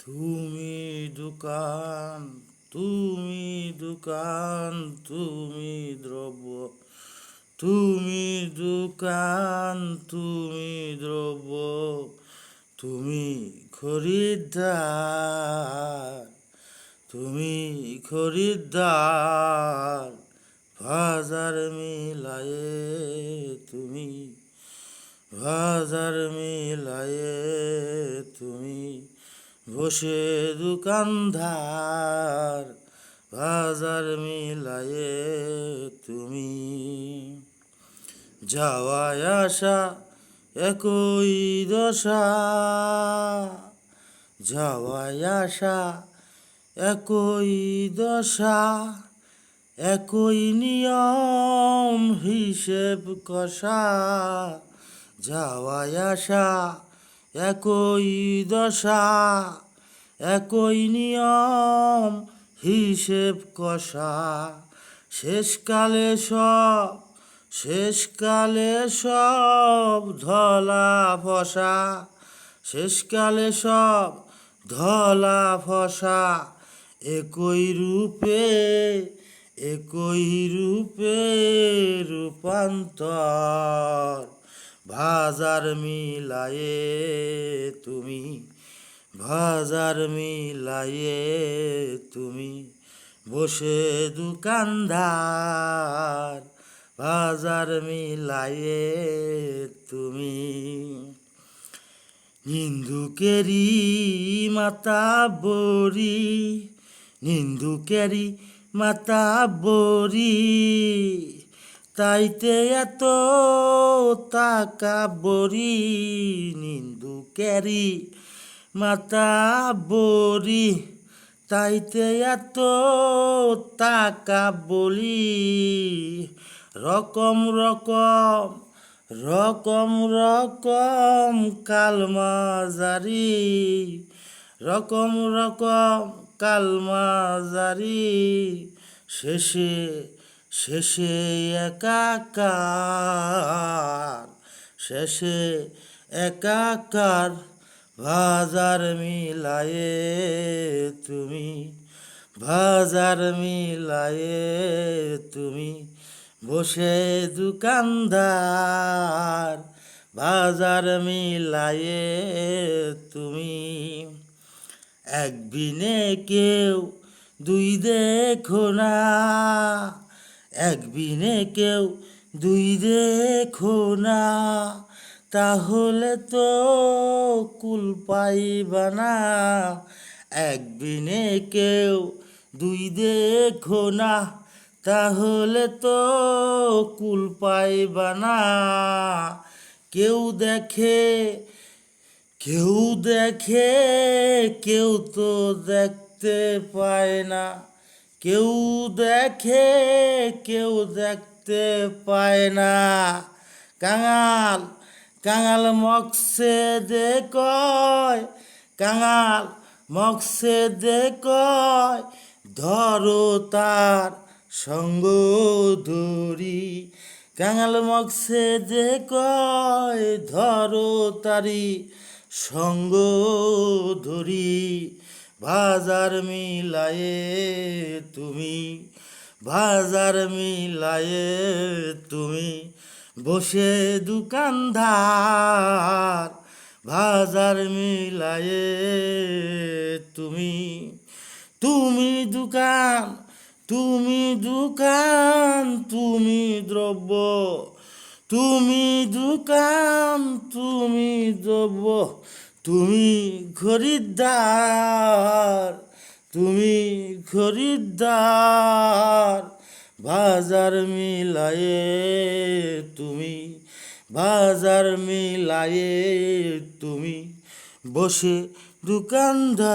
তুমি দোকান, তুমি দোকান, তুমি দ্রব্য, তুমি দোকান, তুমি দ্রব্য, তুমি খরিদ্দার, তুমি খরিদ্দার, বাজার মিলায়ে তুমি, বাজার মিলায়ে তুমি বসে দোকানদার, বাজার মিলায়ে তুমি। যাওয়ায় আসা একই দশা, যাওয়ায় আসা একই দশা, একই নিয়ম হিসেব কষা। যাওয়ায় আসা একই দশা, একই নিয়ম হিসেব কষা। শেষকালে সব, শেষকালে সব ধলা ফসা, শেষকালে সব ধলা ফসা। একই রূপে, একই রূপে রূপান্তর, বাজার মিলায়ে তুমি, বাজার মিলায়ে তুমি বসে দোকানদার, বাজার মিলায়ে তুমি। নিন্দুকেরি মাতা বরি, নিন্দুকেরি মাতা বরি, তাইতে এত টাকা বরি। নিন্দুকেরি মাতা বরি, তাইতে এত টাকা বলি। রকম রকম, রকম রকম কালমাজারি, রকম রকম কালমাজারি। শেষে, শেষে একাকার, শেষে একাকার, বাজার মিলায়ে তুমি, বাজার মিলায়ে তুমি বসে দোকানদার, বাজার মিলায়ে তুমি। এক বিনে কেউ দুই দেখো না, এক বিনে কেউ দুই দেখো না, তাহলে তো কুল পাইবা না। এক বিনে কেউ দুই দেখো না, তাহলে তো কুল পাইবা না। কেউ দেখে, কেউ দেখে, কেউ তো দেখতে পায় না। কেউ দেখে, কেউ দেখতে পায় না। কাঙাল, কাঙাল মকসে দে কয়, কাঙাল মকসে দে কয়, ধরো তার সঙ্গ ধরি। কাঙাল মকসে দে কয়, ধরো তারি সঙ্গ ধরি। বাজার মিলায়ে তুমি, বাজার মিলায়ে তুমি বসে দোকানদার, বাজার মিলায়ে তুমি। তুমি দোকান, তুমি দোকান, তুমি দ্রব্য, তুমি দোকান, তুমি দ্রব্য, তুমি খরিদ্দার, তুমি খরিদ্দার, বাজার মিলায়ে তুমি, বাজার মিলায়ে তুমি বসে দোকানদার,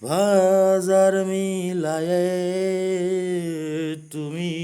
বাজার মিলায়ে তুমি।